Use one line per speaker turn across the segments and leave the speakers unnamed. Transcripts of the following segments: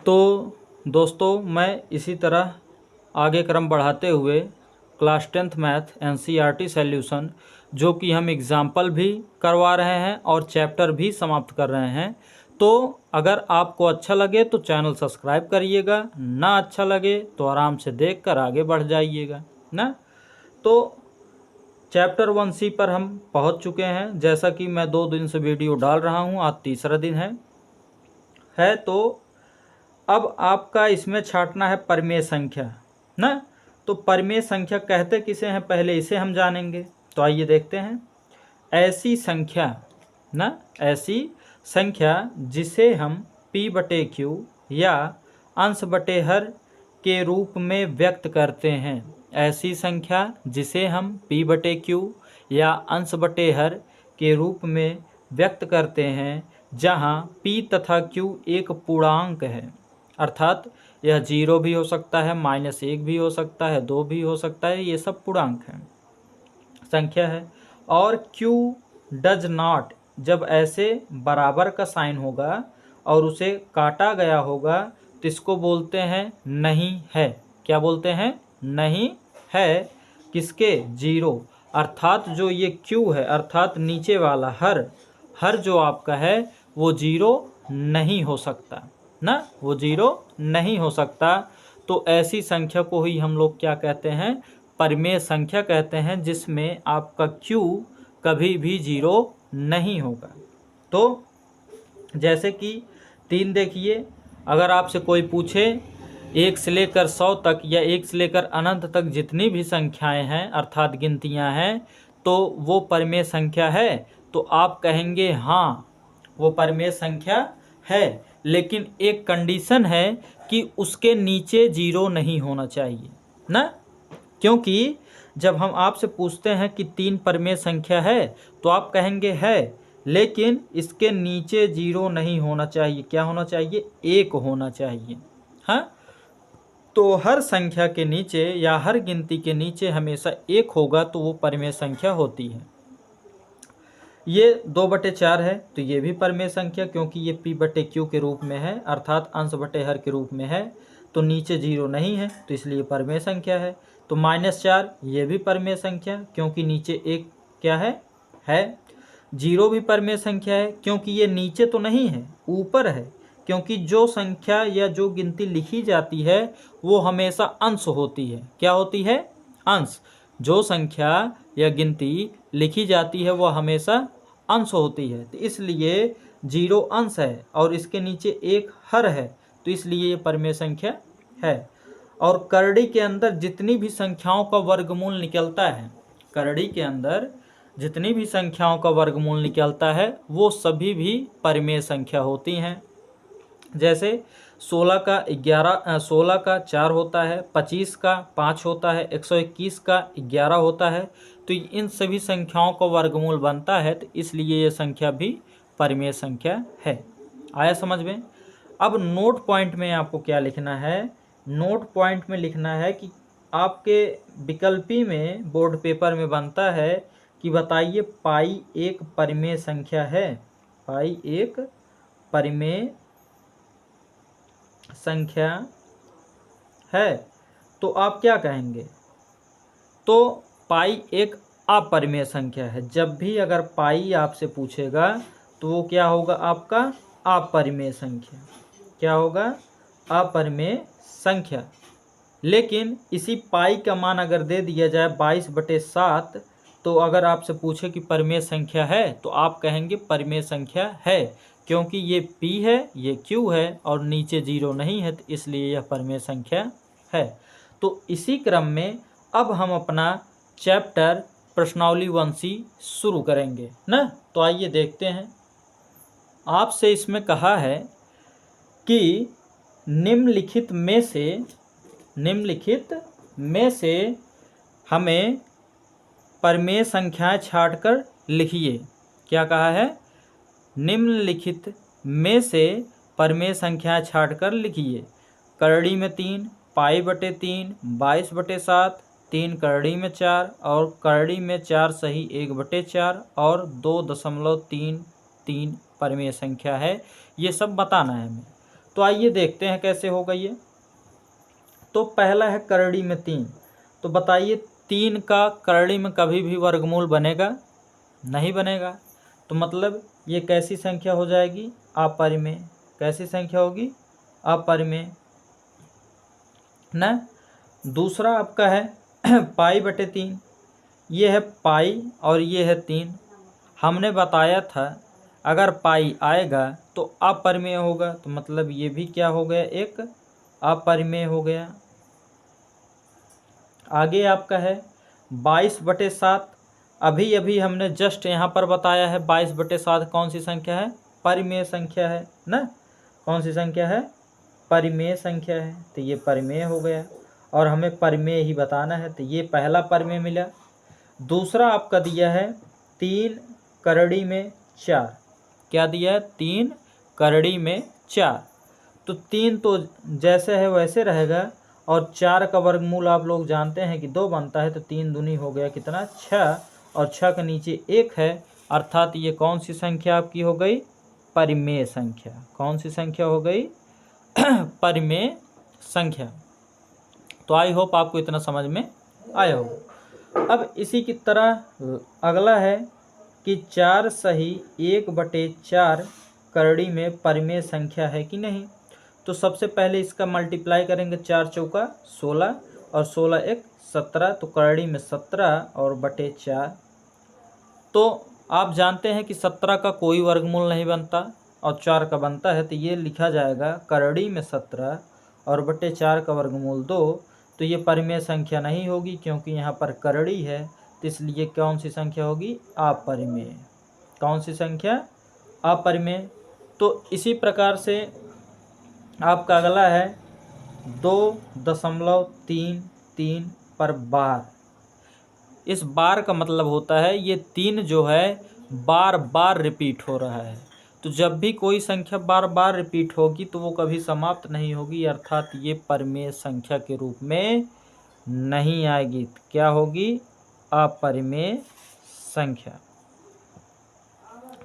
तो दोस्तों मैं इसी तरह आगे क्रम बढ़ाते हुए class 10th math NCERT solution जो कि हम एग्जाम्पल भी करवा रहे हैं और चैप्टर भी समाप्त कर रहे हैं। तो अगर आपको अच्छा लगे तो चैनल सब्सक्राइब करिएगा, ना अच्छा लगे तो आराम से देखकर आगे बढ़ जाइएगा ना। तो चैप्टर 1C पर हम पहुंच चुके हैं। जैसा कि मैं 2 दिन से वीडियो डाल रहा हूं, आज तीसरा दिन है तो अब आपका इसमें छांटना है परिमेय संख्या ना। तो परिमेय संख्या कहते किसे हैं, पहले इसे हम जानेंगे। तो आइए देखते हैं। ऐसी संख्या ना, ऐसी संख्या जिसे हम p/q या अंश बटे हर के रूप में व्यक्त करते हैं। ऐसी संख्या जिसे हम p/q या अंश बटे हर के रूप में व्यक्त करते हैं जहाँ p तथा q एक पूर्णांक है, अर्थात यह 0 भी हो सकता है, -1 भी हो सकता है, 2 भी हो सकता है, ये सब पूर्णांक हैं, संख्या है। और q डज नॉट, जब ऐसे बराबर का साइन होगा और उसे काटा गया होगा तो इसको बोलते हैं नहीं है। क्या बोलते हैं? नहीं है। किसके? 0। अर्थात जो ये q है, अर्थात नीचे वाला हर जो आपका है वो 0 नहीं हो सकता ना, वो 0 नहीं हो सकता। तो ऐसी संख्या को ही हम लोग क्या कहते हैं? परिमेय संख्या कहते हैं, जिसमें आपका q कभी भी 0 नहीं होगा। तो जैसे कि 3 देखिए, अगर आपसे कोई पूछे 1 से लेकर 100 तक या 1 से लेकर अनंत तक जितनी भी संख्याएं हैं अर्थात गिनतियां हैं, तो वो परिमेय संख्या है। तो आप कहेंगे हाँ वो परिमेय संख्या है, लेकिन एक कंडीशन है कि उसके नीचे 0 नहीं होना चाहिए ना। क्योंकि जब हम आपसे पूछते हैं कि 3 परिमेय संख्या है तो आप कहेंगे है, लेकिन इसके नीचे 0 नहीं होना चाहिए। क्या होना चाहिए? 1 होना चाहिए। हाँ, तो हर संख्या के नीचे या हर गिनती के नीचे हमेशा 1 होगा तो वो परिमेय संख्या होती है। ये 2/4 है तो ये भी परिमेय संख्या, क्योंकि ये p/q के रूप में है, अर्थात अंश बटे हर के रूप में है, तो नीचे 0 नहीं है तो इसलिए परिमेय संख्या है। तो -4 ये भी परिमेय संख्या, क्योंकि नीचे 1 क्या है? 0 भी परिमेय संख्या है, क्योंकि ये नीचे तो नहीं है, ऊपर है। क्योंकि जो संख्या या जो गिनती लिखी जाती है वो हमेशा अंश होती है। क्या होती है? अंश। जो संख्या या गिनती लिखी जाती है वह हमेशा अंश होती है, तो इसलिए 0 अंश है और इसके नीचे 1 हर है, तो इसलिए ये परिमेय संख्या है। और करड़ी के अंदर जितनी भी संख्याओं का वर्गमूल निकलता है, करड़ी के अंदर जितनी भी संख्याओं का वर्गमूल निकलता है वो सभी भी परिमेय संख्या होती हैं। जैसे 16 का 4 होता है, 25 का 5 होता है, 121 का 11 होता है, तो इन सभी संख्याओं का वर्गमूल बनता है, तो इसलिए ये संख्या भी परिमेय संख्या है। आया समझ में? अब नोट पॉइंट में आपको क्या लिखना है? नोट पॉइंट में लिखना है कि आपके विकल्पी में बोर्ड पेपर में बनता है कि बताइए पाई एक परिमेय संख्या है। पाई एक परिमेय संख्या है, तो आप क्या कहेंगे? तो पाई एक अपरिमेय संख्या है। जब भी अगर पाई आपसे पूछेगा तो वो क्या होगा? आपका अपरिमेय संख्या। क्या होगा? अपरिमेय संख्या। लेकिन इसी पाई का मान अगर दे दिया जाए 22/7, तो अगर आपसे पूछे कि परिमेय संख्या है तो आप कहेंगे परिमेय संख्या है, क्योंकि ये p है, ये q है और नीचे 0 नहीं है, तो इसलिए यह परिमेय संख्या है। तो इसी क्रम में अब हम अपना चैप्टर प्रश्नावली 1C शुरू करेंगे ना। तो आइए देखते हैं। आपसे इसमें कहा है कि निम्नलिखित में से हमें परिमेय संख्याएं छांटकर लिखिए। क्या कहा है? निम्नलिखित में से परिमेय संख्याएं छांटकर लिखिए। करड़ी में 3, पाई/3, 22/7, 3 करड़ी में 4 और करड़ी में 4 सही 1/4 और 2.33 परिमेय संख्या है। ये सब बताना है हमें। तो आइए देखते हैं कैसे होगा ये। तो पहला है करड़ी में 3, तो बताइए 3 का करड़ी में कभी भी वर्गमूल बनेगा? नहीं बनेगा। तो मतलब ये कैसी संख्या हो जाएगी? अपरिमेय। कैसी संख्या होगी? अपरिमेय ना। दूसरा आपका है पाई बटे 3, ये है पाई और ये है 3। हमने बताया था अगर पाई आएगा तो अपरिमेय होगा, तो मतलब ये भी क्या हो गया? एक अपरिमेय हो गया। आगे आपका है 22/7। अभी अभी हमने जस्ट यहाँ पर बताया है 22/7 कौन सी संख्या है? परिमेय संख्या है ना। कौन सी संख्या है? परिमेय संख्या है, तो ये परिमेय हो गया और हमें परिमेय ही बताना है, तो ये पहला परिमेय मिला। दूसरा आपका दिया है 3 करड़ी में 4। क्या दिया है? 3 करड़ी में 4। तो 3 तो जैसे है वैसे रहेगा और 4 का वर्गमूल आप लोग जानते हैं कि 2 बनता है, तो 3 दूनी हो गया कितना? 6, और 6 के नीचे 1 है, अर्थात ये कौन सी संख्या आपकी हो गई? परिमेय संख्या। कौन सी संख्या हो गई? परिमेय संख्या। तो आई होप आपको इतना समझ में आया हो। अब इसी की तरह अगला है कि 4 सही 1/4 करड़ी में परिमेय संख्या है कि नहीं। तो सबसे पहले इसका मल्टीप्लाई करेंगे, 4 चौका 16 और 16 एक 17, तो करड़ी में 17 और बटे 4। तो आप जानते हैं कि 17 का कोई वर्गमूल नहीं बनता और 4 का बनता है, तो ये लिखा जाएगा करड़ी में 17 और बटे 4 का वर्गमूल 2। तो ये परिमेय संख्या नहीं होगी क्योंकि यहाँ पर करड़ी है, तो इसलिए कौन सी संख्या होगी? अपरिमेय। कौन सी संख्या? अपरिमेय। तो इसी प्रकार से आपका अगला है 2.33 पर बार। इस बार का मतलब होता है ये 3 जो है बार बार रिपीट हो रहा है। तो जब भी कोई संख्या बार बार रिपीट होगी तो वो कभी समाप्त नहीं होगी, अर्थात ये परिमेय संख्या के रूप में नहीं आएगी। क्या होगी? अपरिमेय संख्या।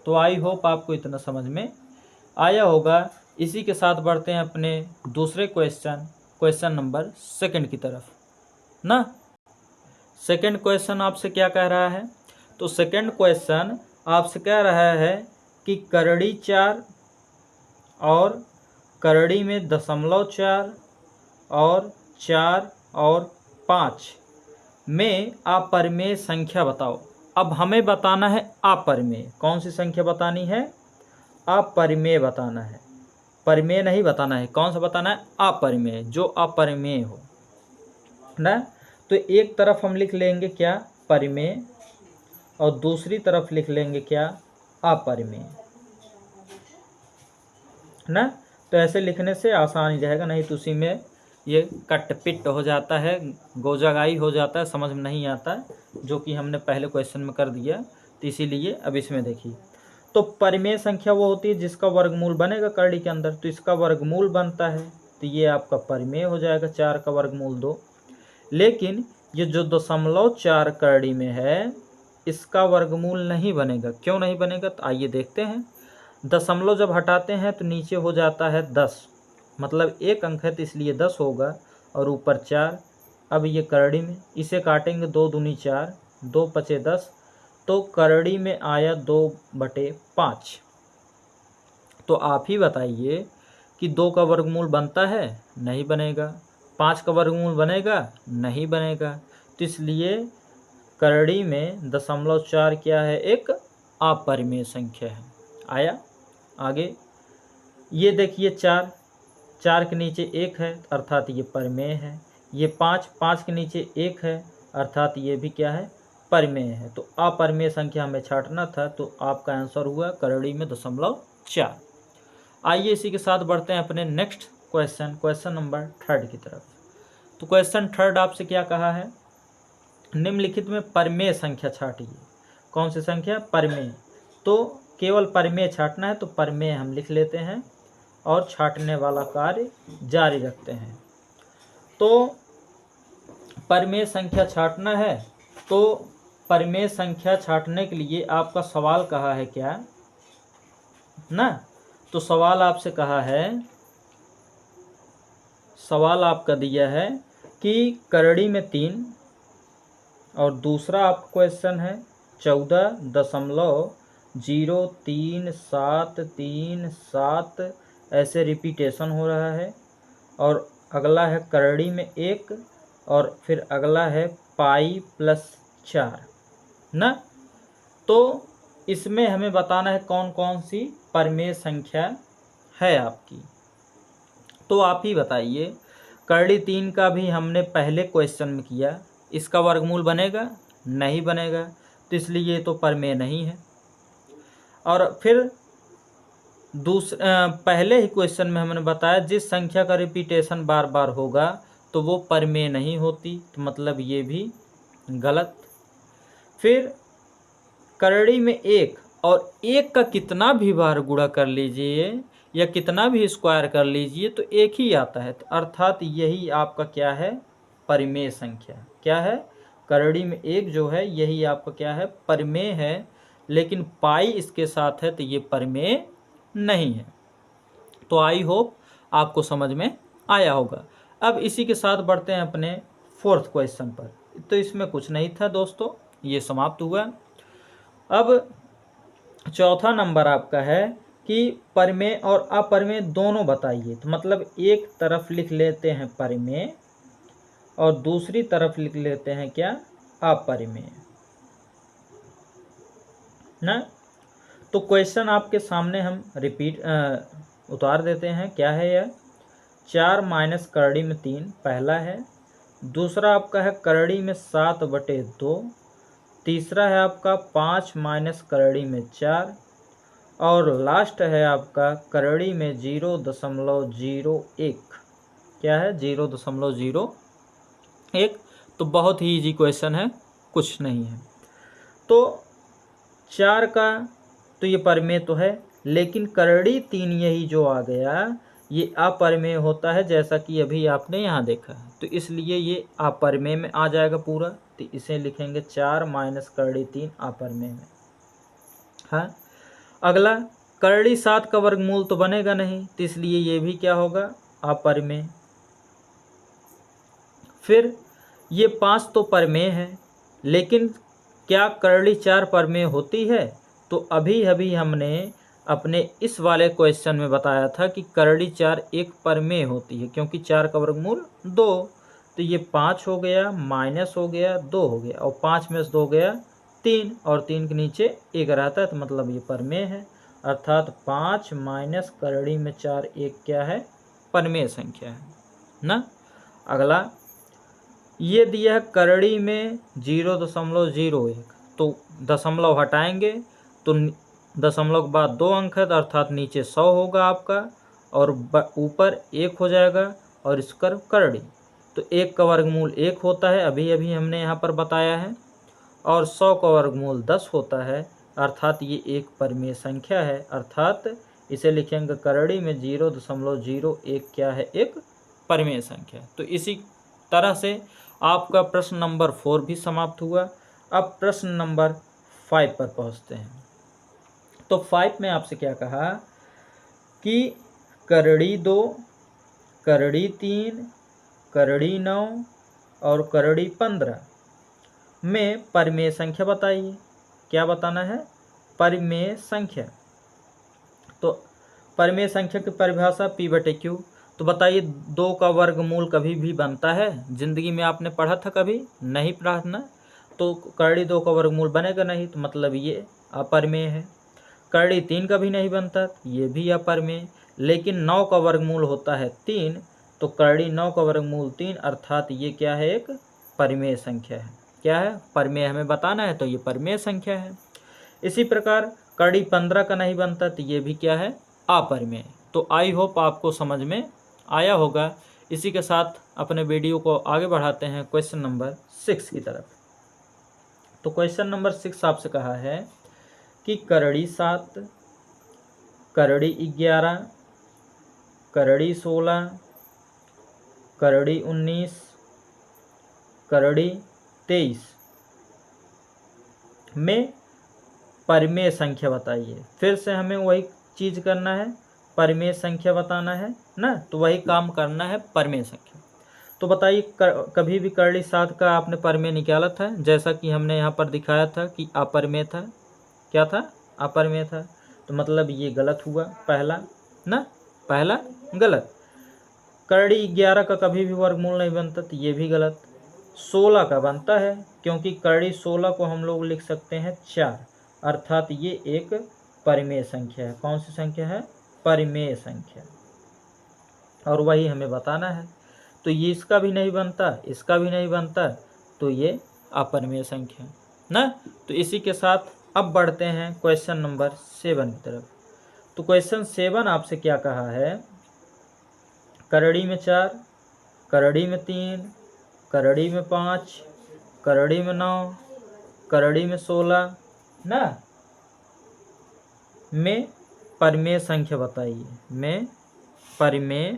तो आई होप आपको इतना समझ में आया होगा। इसी के साथ बढ़ते हैं अपने दूसरे क्वेश्चन नंबर 2 की तरफ ना। सेकंड क्वेश्चन आपसे क्या कह रहा है? तो सेकंड क्वेश्चन आपसे कह रहा है कि करड़ी 4 और करड़ी में 0.4 और 4 और 5 में अपरिमेय संख्या बताओ। अब हमें बताना है अपरिमेय। कौन सी संख्या बतानी है? अपरिमेय बताना है, परिमेय नहीं बताना है। कौन सा बताना है? अपरिमेय, जो अपरिमेय हो ना। तो एक तरफ हम लिख लेंगे क्या? परिमेय, और दूसरी तरफ लिख लेंगे क्या? अपरिमेय ना। तो ऐसे लिखने से आसान ही रहेगा, नहीं तो उसी में ये कट पिट हो जाता है, गोजागाई हो जाता है, समझ में नहीं आता, जो कि हमने पहले क्वेश्चन में कर दिया। तो इसीलिए अब इसमें देखिए, तो परिमेय संख्या वो होती है जिसका वर्गमूल बनेगा करड़ी के अंदर, तो इसका वर्गमूल बनता है, तो ये आपका परिमेय हो जाएगा। 4 का वर्गमूल 2। लेकिन ये जो 0.4 करड़ी में है इसका वर्गमूल नहीं बनेगा। क्यों नहीं बनेगा? तो आइए देखते हैं। दशमलव जब हटाते हैं तो नीचे हो जाता है 10, मतलब एक अंक है तो इसलिए 10 होगा, और ऊपर 4। अब ये करड़ी में इसे काटेंगे, 2 दूनी 4, 2 पचे 10, तो करड़ी में आया 2/5। तो आप ही बताइए कि 2 का वर्गमूल बनता है? नहीं बनेगा। 5 का वर्गमूल बनेगा? नहीं बनेगा। तो इसलिए करड़ी में 0.4 क्या है? एक अपरिमेय संख्या है। आया आगे, ये देखिए 4 के नीचे 1 है अर्थात ये परिमेय है। ये 5 के नीचे 1 है अर्थात ये भी क्या है? परिमेय है। तो अपरिमेय संख्या हमें छांटना था, तो आपका आंसर हुआ करड़ी में 0.4। आइए इसी के साथ बढ़ते हैं अपने नेक्स्ट क्वेश्चन नंबर 3 की तरफ। तो क्वेश्चन 3 आपसे क्या कहा है? निम्नलिखित में परिमेय संख्या छाटिए। कौन सी संख्या? परिमेय। तो केवल परिमेय छाटना है, तो परिमेय हम लिख लेते हैं और छाटने वाला कार्य जारी रखते हैं। तो परिमेय संख्या छाटना है, तो परिमेय संख्या छाटने के लिए आपका सवाल कहा है क्या ना। तो सवाल आपसे कहा है सवाल आपका दिया है कि करड़ी में 3 और दूसरा आपका क्वेश्चन है 14.033737 ऐसे रिपीटेशन हो रहा है, और अगला है करड़ी में 1 और फिर अगला है पाई प्लस 4 ना। तो इसमें हमें बताना है कौन कौन सी परिमेय संख्या है आपकी। तो आप ही बताइए, करड़ी 3 का भी हमने पहले क्वेश्चन में किया, इसका वर्गमूल बनेगा? नहीं बनेगा, तो इसलिए ये तो परिमेय नहीं है। और फिर पहले ही क्वेश्चन में हमने बताया जिस संख्या का रिपीटेशन बार बार होगा तो वो परिमेय नहीं होती, तो मतलब ये भी गलत। फिर करड़ी में 1 और 1 का कितना भी बार गुणा कर लीजिए या कितना भी स्क्वायर कर लीजिए तो एक ही आता है, तो अर्थात यही आपका क्या है? परिमेय संख्या। क्या है? करड़ी में 1 जो है यही आपका क्या है? परिमेय है। लेकिन पाई इसके साथ है तो ये परिमेय नहीं है। तो आई होप आपको समझ में आया होगा। अब इसी के साथ बढ़ते हैं अपने 4th क्वेश्चन पर। तो इसमें कुछ नहीं था दोस्तों, ये समाप्त हुआ। अब चौथा नंबर आपका है कि परिमेय और अपरिमेय दोनों बताइए। तो मतलब एक तरफ लिख लेते हैं परिमेय और दूसरी तरफ लिख लेते हैं क्या? अपरिमेय ना। तो क्वेश्चन आपके सामने हम उतार देते हैं। क्या है यह? 4 माइनस करड़ी में 3 पहला है। दूसरा आपका है करड़ी में 7/2। तीसरा है आपका 5 माइनस करड़ी में 4। और लास्ट है आपका करड़ी में 0.01। क्या है? 0.01। तो बहुत ही इजी क्वेश्चन है, कुछ नहीं है। तो 4 का तो ये परिमेय तो है, लेकिन करड़ी 3 यही जो आ गया ये अपरिमेय होता है, जैसा कि अभी आपने यहाँ देखा है। तो इसलिए ये अपरिमेय में आ जाएगा पूरा। तो इसे लिखेंगे 4 माइनस करड़ी 3 अपरिमेय में। हाँ, अगला करड़ी 7 का वर्गमूल तो बनेगा नहीं, तो इसलिए ये भी क्या होगा? अपरिमेय। फिर ये 5 तो परिमेय है, लेकिन क्या करड़ी 4 परिमेय होती है? तो अभी अभी हमने अपने इस वाले क्वेश्चन में बताया था कि करड़ी 4 एक परिमेय होती है, क्योंकि 4 का वर्गमूल 2। तो ये 5 हो गया, माइनस हो गया, 2 हो गया, और 5 में से 2 गया 3, और 3 के नीचे 1 रहता है, तो मतलब ये परिमेय है। अर्थात 5 माइनस करड़ी में 4 एक क्या है? परिमेय संख्या है ना। अगला ये दिया है करड़ी में 0.01। तो दशमलव हटाएंगे तो दशमलव के बाद 2 अंक है, तो अर्थात नीचे 100 होगा आपका और ऊपर 1 हो जाएगा, और इसका करड़ी। तो 1 का वर्गमूल 1 होता है, अभी अभी हमने यहाँ पर बताया है, और 100 का वर्गमूल 10 होता है, अर्थात ये एक परिमेय संख्या है। अर्थात इसे लिखेंगे करड़ी में 0.01 क्या है? एक परिमेय संख्या। तो इसी तरह से आपका प्रश्न नंबर 4 भी समाप्त हुआ। अब प्रश्न नंबर 5 पर पहुंचते हैं। तो 5 में आपसे क्या कहा कि करड़ी 2, करड़ी 3, करड़ी 9 और करड़ी 15 में परिमेय संख्या बताइए। क्या बताना है? परिमेय संख्या। तो परिमेय संख्या की परिभाषा P/Q। तो बताइए 2 का वर्गमूल कभी भी बनता है? जिंदगी में आपने पढ़ा था? कभी नहीं पढ़ा ना। तो करड़ी 2 का वर्गमूल बनेगा नहीं, तो मतलब ये अपरिमेय है। करड़ी 3 का भी नहीं बनता, ये भी अपरिमेय। लेकिन 9 का वर्गमूल होता है 3, तो करड़ी 9 का वर्गमूल 3, अर्थात ये क्या है? एक परिमेय संख्या है। क्या है? परिमेय हमें बताना है, तो ये परिमेय संख्या है। इसी प्रकार करड़ी 15 का नहीं बनता, तो ये भी क्या है? अपरिमेय। तो आई होप आपको समझ में आया होगा। इसी के साथ अपने वीडियो को आगे बढ़ाते हैं क्वेश्चन नंबर 6 की तरफ। तो क्वेश्चन नंबर 6 आपसे कहा है कि करड़ी 7, करड़ी 11, करड़ी 16, करड़ी 19, करड़ी 23 में परिमेय संख्या बताइए। फिर से हमें वही चीज़ करना है, परिमेय संख्या बताना है। ना, तो वही काम करना है परमेय संख्या। तो बताइए कभी भी करड़ी 7 का आपने परमेय निकाला था? जैसा कि हमने यहाँ पर दिखाया था कि अपरमेय था। क्या था? अपरमेय था। तो मतलब ये गलत हुआ पहला ना, पहला गलत। करड़ी 11 का कभी भी वर्गमूल नहीं बनता, तो ये भी गलत। 16 का बनता है, क्योंकि करड़ी 16 को हम लोग लिख सकते हैं 4, अर्थात ये एक परिमेय संख्या है। कौन सी संख्या है? परिमेय संख्या। और वही हमें बताना है। तो ये इसका भी नहीं बनता, इसका भी नहीं बनता, तो ये अपरिमेय संख्या ना। तो इसी के साथ अब बढ़ते हैं क्वेश्चन नंबर 7 की तरफ। तो क्वेश्चन 7 आपसे क्या कहा है? करड़ी में 4, करड़ी में 3, करड़ी में 5, करड़ी में 9, करड़ी में 16 ना, में परिमेय संख्या बताइए। में परिमेय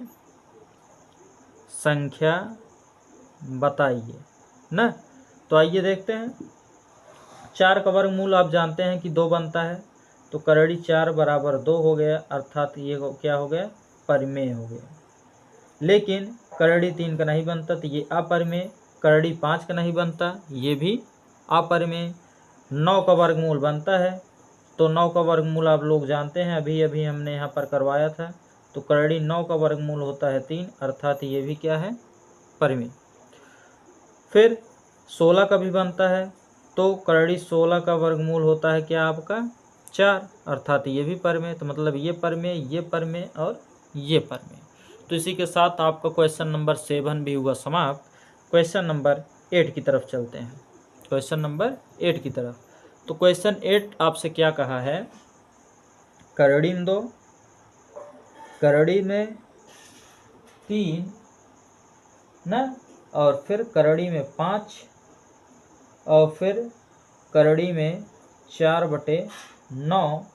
संख्या बताइए ना। तो आइए देखते हैं। 4 का वर्गमूल आप जानते हैं कि 2 बनता है, तो करड़ी 4 बराबर 2 हो गया, अर्थात ये क्या हो गया? परिमेय हो गया। लेकिन करड़ी 3 का नहीं बनता, तो ये अपरिमेय। करड़ी 5 का नहीं बनता, ये भी अपरिमेय। 9 का वर्गमूल बनता है, तो 9 का वर्गमूल आप लोग जानते हैं, अभी अभी हमने यहाँ पर करवाया था। तो करड़ी 9 का वर्गमूल होता है 3, अर्थात ये भी क्या है? परिमेय। फिर 16 का भी बनता है, तो करड़ी 16 का वर्गमूल होता है क्या आपका? 4, अर्थात ये भी परिमेय। तो मतलब ये परिमेय, ये परिमेय और ये परिमेय। तो इसी के साथ आपका क्वेश्चन नंबर 7 भी हुआ समाप्त। क्वेश्चन नंबर 8 की तरफ चलते हैं। क्वेश्चन नंबर 8 की तरफ। तो क्वेश्चन 8 आपसे क्या कहा है? करड़ी में 2, करड़ी में 3 ना, और फिर करड़ी में 5, और फिर करड़ी में 4/9,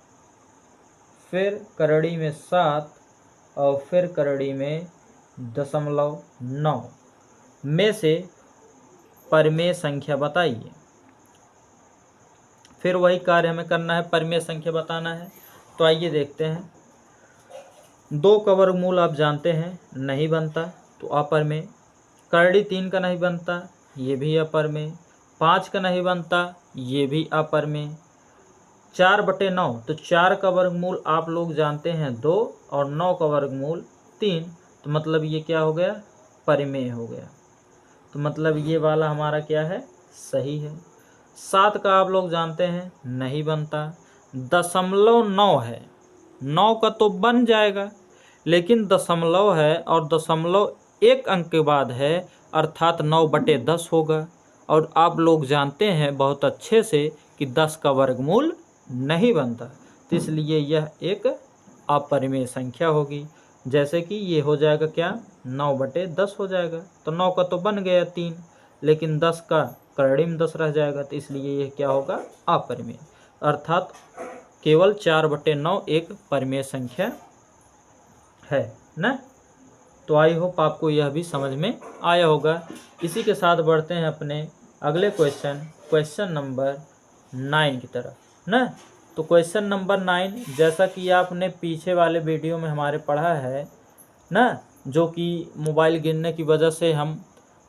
फिर करड़ी में 7, और फिर करड़ी में 0.9 में से परिमेय संख्या बताइए। फिर वही कार्य हमें करना है, परिमेय संख्या बताना है। तो आइए देखते हैं। 2 का वर्गमूल आप जानते हैं नहीं बनता, तो अपरिमेय। करड़ी 3 का नहीं बनता, ये भी अपरिमेय। 5 का नहीं बनता, ये भी अपरिमेय। 4/9, तो 4 का वर्गमूल आप लोग जानते हैं 2, और 9 का वर्गमूल 3, तो मतलब ये क्या हो गया? परिमेय हो गया। तो मतलब ये वाला हमारा क्या है? सही है। 7 का आप लोग जानते हैं नहीं बनता, 0.9 है। 9 का तो बन जाएगा, लेकिन दशमलव है, और दशमलव 1 अंक के बाद है, अर्थात 9/10 होगा। और आप लोग जानते हैं बहुत अच्छे से कि 10 का वर्गमूल नहीं बनता, तो इसलिए यह एक अपरिमेय संख्या होगी। जैसे कि ये हो जाएगा क्या? 9/10 हो जाएगा। तो 9 का तो बन गया 3, लेकिन 10 का करड़ी में 10 रह जाएगा, तो इसलिए यह क्या होगा? अपरिमेय। अर्थात केवल 4/9 एक परिमेय संख्या है ना। तो आई होप आपको यह भी समझ में आया होगा। इसी के साथ बढ़ते हैं अपने अगले क्वेश्चन नंबर 9 की तरफ ना। तो क्वेश्चन नंबर 9, जैसा कि आपने पीछे वाले वीडियो में हमारे पढ़ा है ना, जो कि मोबाइल गिरने की वजह से हम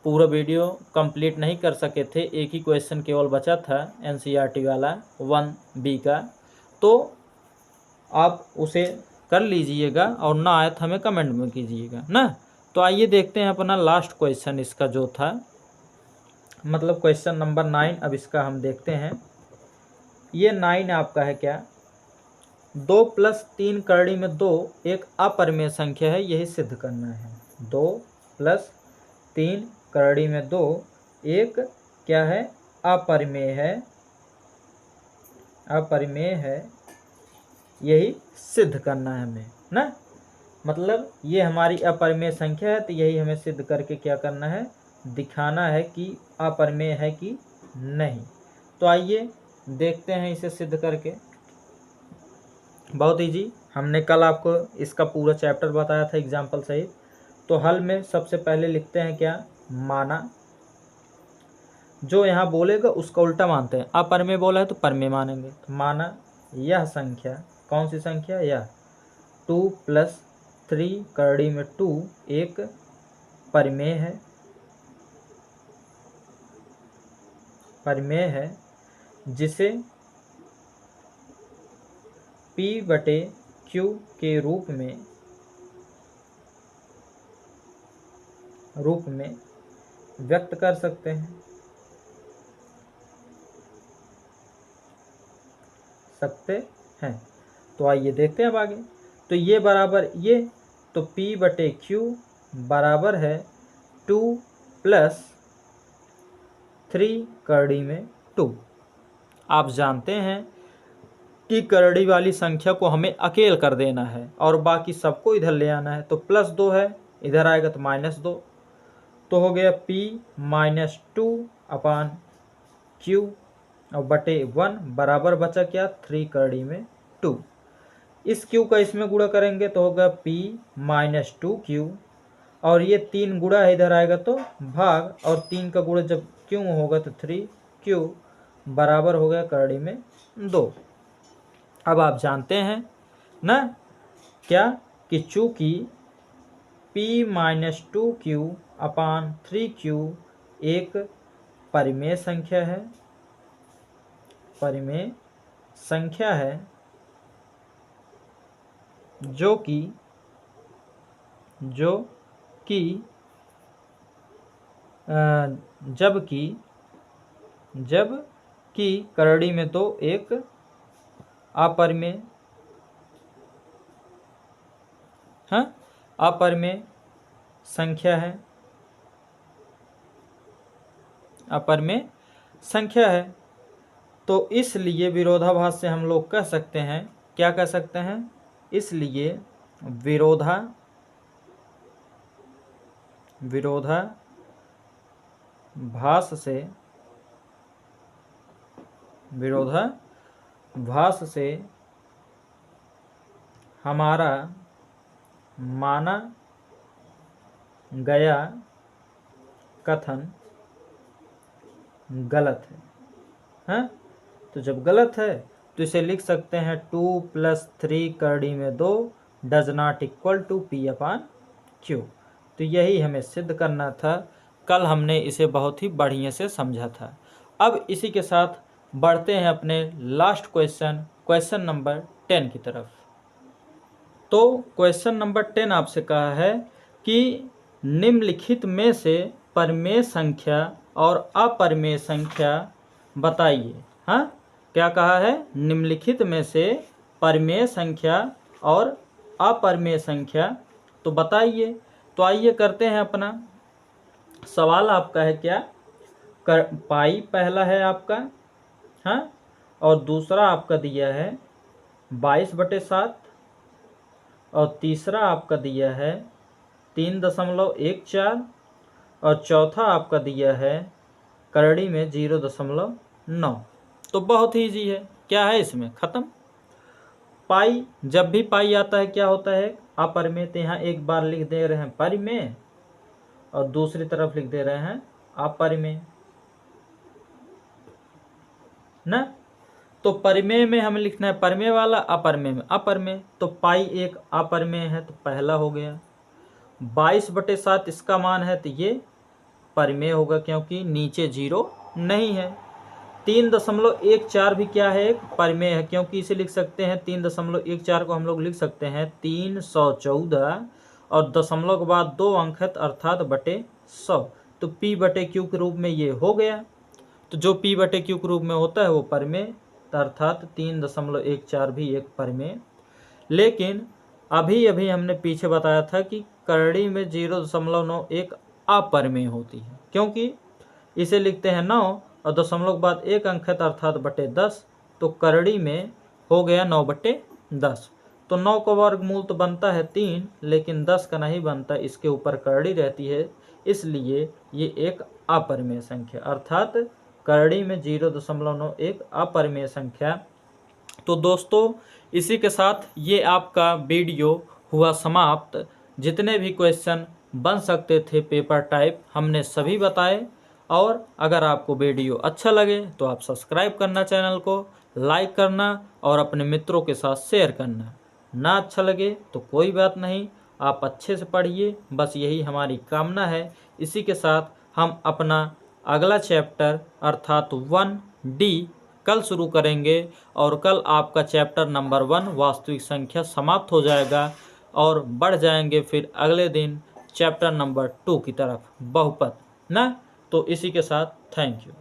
पूरा वीडियो कंप्लीट नहीं कर सके थे, एक ही क्वेश्चन केवल बचा था NCERT वाला 1B का, तो आप उसे कर लीजिएगा, और ना आए तो हमें कमेंट में कीजिएगा ना। तो आइए देखते हैं अपना लास्ट क्वेश्चन इसका जो था, मतलब क्वेश्चन नंबर 9। अब इसका हम देखते हैं। ये 9 आपका है क्या? 2 + 3 करड़ी में 2 एक अपरिमेय संख्या है, यही सिद्ध करना है। 2 + 3 करड़ी में 2 एक क्या है? अपरिमेय है, अपरिमेय है, यही सिद्ध करना है हमें ना। मतलब ये हमारी अपरिमेय संख्या है, तो यही हमें सिद्ध करके क्या करना है? दिखाना है कि अपरिमेय है कि नहीं। तो आइए देखते हैं इसे सिद्ध करके। बहुत इजी, हमने कल आपको इसका पूरा चैप्टर बताया था एग्जाम्पल सहित। तो हल में सबसे पहले लिखते हैं क्या? माना। जो यहाँ बोलेगा उसका उल्टा मानते हैं। अपरिमेय बोला है तो परिमेय मानेंगे। तो माना यह संख्या, कौन सी संख्या? यह 2 + 3 करड़ी में 2 एक परिमेय है जिसे P/Q के रूप में व्यक्त कर सकते हैं। तो आइए देखते हैं अब आगे। तो ये बराबर ये, तो P/Q बराबर है 2 + 3 करड़ी में 2। आप जानते हैं कि करड़ी वाली संख्या को हमें अकेले कर देना है और बाकी सबको इधर ले आना है। तो +2 है, इधर आएगा तो -2, तो हो गया P-2/Q और बटे 1 बराबर बचा क्या, 3 करड़ी में 2। इस Q का इसमें गुणा करेंगे तो होगा P-2Q और ये 3 गुणा है, इधर आएगा तो भाग, और 3 का गुणा जब Q होगा तो 3Q बराबर हो गया करड़ी में 2। अब आप जानते हैं ना क्या कि चूँकि P-2Q/3Q एक परिमेय संख्या है जो कि जबकि करड़ी में 2 एक अपरिमेय संख्या है। तो इसलिए विरोधाभास से हम लोग कह सकते हैं, क्या कह सकते हैं, इसलिए विरोधाभास से हमारा माना गया कथन गलत है। तो जब गलत है तो इसे लिख सकते हैं 2 + 3 करड़ी में 2 does not equal to P/Q। तो यही हमें सिद्ध करना था। कल हमने इसे बहुत ही बढ़िया से समझा था। अब इसी के साथ बढ़ते हैं अपने लास्ट क्वेश्चन नंबर 10 की तरफ। तो क्वेश्चन नंबर 10 आपसे कहा है कि निम्नलिखित में से परिमेय संख्या और अपरिमेय संख्या बताइए। क्या कहा है, निम्नलिखित में से परिमेय संख्या और अपरिमेय संख्या तो बताइए। तो आइए करते हैं अपना सवाल। आपका है क्या, पाई पहला है आपका, और दूसरा आपका दिया है 22/7 और तीसरा आपका दिया है 3.14 और चौथा आपका दिया है करड़ी में 0.9। तो बहुत ही ईजी है, क्या है इसमें, खत्म। पाई, जब भी पाई आता है क्या होता है, अपरिमेय। तो यहाँ एक बार लिख दे रहे हैं परिमेय और दूसरी तरफ लिख दे रहे हैं अपरिमेय ना। तो परिमेय में हमें लिखना है परिमेय वाला, अपरिमेय में अपरिमेय। तो पाई एक अपरिमेय है तो पहला हो गया। 22/7 इसका मान है तो ये परिमेय होगा क्योंकि नीचे 0 नहीं है। 3.14 भी क्या है, एक परिमेय है क्योंकि इसे लिख सकते हैं 3.14 को हम लोग लिख सकते हैं 314 और दशमलव के बाद 2 अंक है अर्थात बटे 100। तो P/Q के रूप में ये हो गया। तो जो P/Q के रूप में होता है वो परिमेय, अर्थात 3.14 भी एक परिमेय। लेकिन अभी हमने पीछे बताया था कि करड़ी में 0.9 एक अपरिमेय होती है क्योंकि इसे लिखते हैं 9 और दशमलव के बाद 1 अंक है अर्थात बटे 10। तो करड़ी में हो गया 9/10। तो 9 का वर्गमूल तो बनता है 3, लेकिन 10 का नहीं बनता, इसके ऊपर करड़ी रहती है, इसलिए ये एक अपरिमेय संख्या, अर्थात करड़ी में 0.9 एक अपरिमेय संख्या। तो दोस्तों इसी के साथ ये आपका वीडियो हुआ समाप्त। जितने भी क्वेश्चन बन सकते थे पेपर टाइप हमने सभी बताए। और अगर आपको वीडियो अच्छा लगे तो आप सब्सक्राइब करना, चैनल को लाइक करना और अपने मित्रों के साथ शेयर करना। ना अच्छा लगे तो कोई बात नहीं, आप अच्छे से पढ़िए, बस यही हमारी कामना है। इसी के साथ हम अपना अगला चैप्टर अर्थात 1D कल शुरू करेंगे और कल आपका चैप्टर नंबर 1 वास्तविक संख्या समाप्त हो जाएगा और बढ़ जाएंगे फिर अगले दिन चैप्टर नंबर 2 की तरफ, बहुपद ना। तो इसी के साथ थैंक यू।